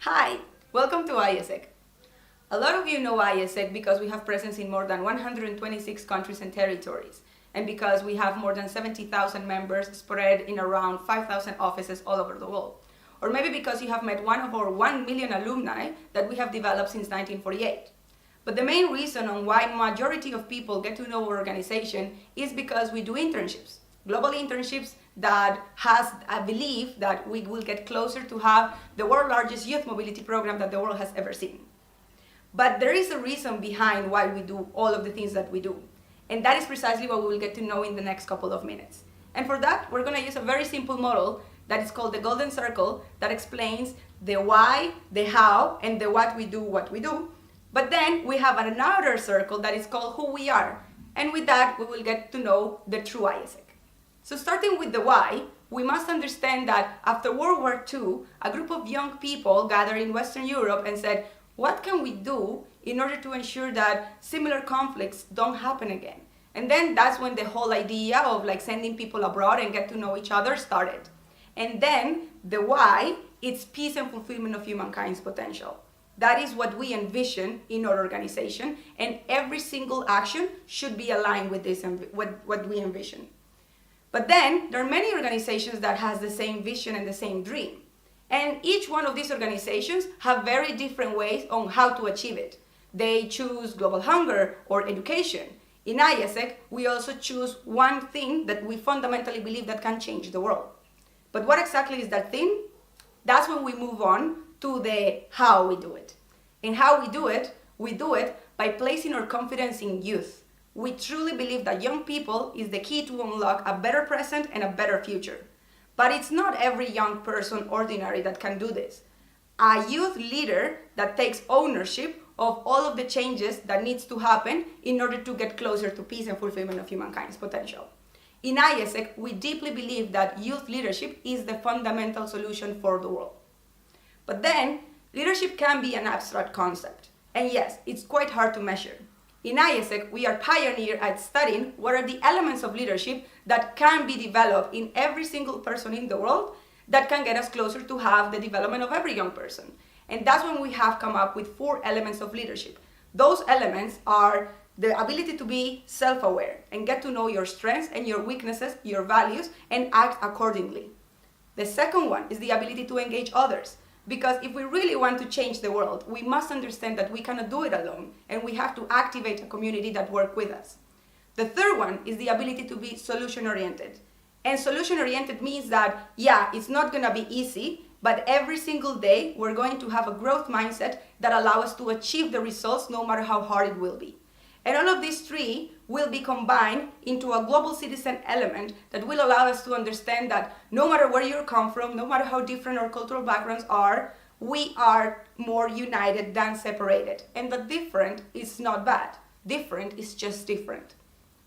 Hi, welcome to AIESEC. A lot of you know AIESEC because we have presence in more than 126 countries and territories, and because we have more than 70,000 members spread in around 5,000 offices all over the world. Or maybe because you have met one of our 1 million alumni that we have developed since 1948. But the main reason on why majority of people get to know our organization is because we do internships. Global internships that has a belief that we will get closer to have the world's largest youth mobility program that the world has ever seen. But there is a reason behind why we do all of the things that we do. And that is precisely what we will get to know in the next couple of minutes. And for that, we're going to use a very simple model that is called the Golden Circle that explains the why, the how, and the what we do. But then we have another circle that is called who we are. And with that, we will get to know the true AIESEC. So starting with the why, we must understand that after World War II, a group of young people gathered in Western Europe and said, what can we do in order to ensure that similar conflicts don't happen again? And then that's when the whole idea of sending people abroad and get to know each other started. And then the why, it's peace and fulfillment of humankind's potential. That is what we envision in our organization, and every single action should be aligned with this, what we envision. But then there are many organizations that has the same vision and the same dream. And each one of these organizations have very different ways on how to achieve it. They choose global hunger or education. In AIESEC, we also choose one thing that we fundamentally believe that can change the world. But what exactly is that thing? That's when we move on to the how we do it. And how we do it by placing our confidence in youth. We truly believe that young people is the key to unlock a better present and a better future. But it's not every young person ordinary that can do this. A youth leader that takes ownership of all of the changes that needs to happen in order to get closer to peace and fulfillment of humankind's potential. In AIESEC, we deeply believe that youth leadership is the fundamental solution for the world. But then, leadership can be an abstract concept. And yes, it's quite hard to measure. In AIESEC, we are pioneers at studying what are the elements of leadership that can be developed in every single person in the world that can get us closer to have the development of every young person. And that's when we have come up with 4 elements of leadership. Those elements are the ability to be self-aware and get to know your strengths and your weaknesses, your values, and act accordingly. The second one is the ability to engage others. Because if we really want to change the world, we must understand that we cannot do it alone, and we have to activate a community that works with us. The third one is the ability to be solution-oriented. And solution-oriented means that, yeah, it's not going to be easy, but every single day we're going to have a growth mindset that allows us to achieve the results no matter how hard it will be. And all of these 3 will be combined into a global citizen element that will allow us to understand that no matter where you come from, no matter how different our cultural backgrounds are, we are more united than separated. And the different is not bad. Different is just different.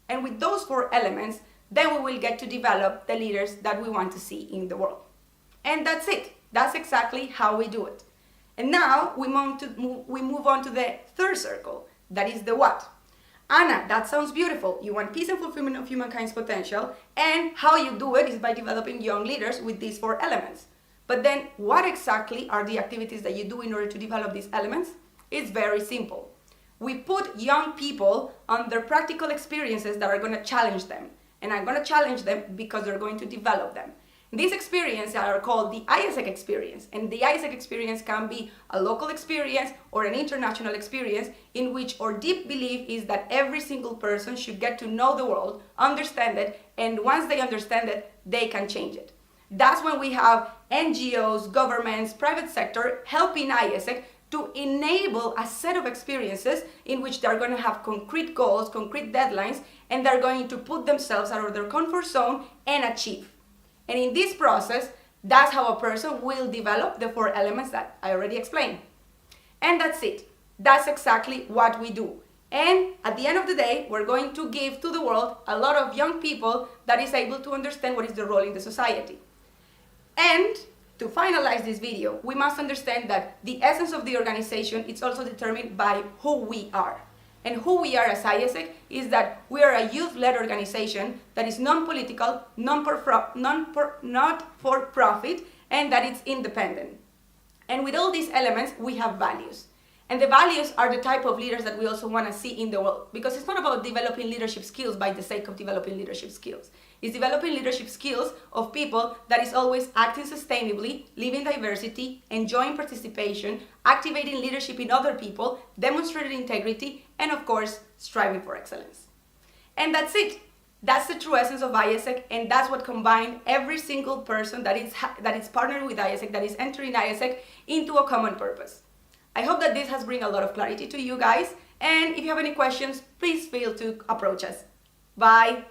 And with those 4 elements, then we will get to develop the leaders that we want to see in the world. And that's it. That's exactly how we do it. And now we move on to the third circle, that is the what. Anna, that sounds beautiful. You want peace and fulfillment of humankind's potential, and how you do it is by developing young leaders with these 4 elements. But then, what exactly are the activities that you do in order to develop these elements? It's very simple. We put young people under practical experiences that are going to challenge them. And I'm going to challenge them because they're going to develop them. These experiences are called the AIESEC experience, and the AIESEC experience can be a local experience or an international experience in which our deep belief is that every single person should get to know the world, understand it, and once they understand it, they can change it. That's when we have NGOs, governments, private sector helping AIESEC to enable a set of experiences in which they're going to have concrete goals, concrete deadlines, and they're going to put themselves out of their comfort zone and achieve. And in this process, that's how a person will develop the 4 elements that I already explained. And that's it. That's exactly what we do. And at the end of the day, we're going to give to the world a lot of young people that is able to understand what is their role in the society. And to finalize this video, we must understand that the essence of the organization is also determined by who we are. And who we are as AIESEC is that we are a youth-led organization that is non-political, not for profit, and that it's independent. And with all these elements, we have values. And the values are the type of leaders that we also want to see in the world, because it's not about developing leadership skills by the sake of developing leadership skills. It's developing leadership skills of people that is always acting sustainably, living diversity, enjoying participation, activating leadership in other people, demonstrating integrity, and of course, striving for excellence. And that's it. That's the true essence of AIESEC, and that's what combined every single person that is partnered with AIESEC, that is entering AIESEC into a common purpose. I hope that this has brought a lot of clarity to you guys, and if you have any questions, please feel to approach us. Bye!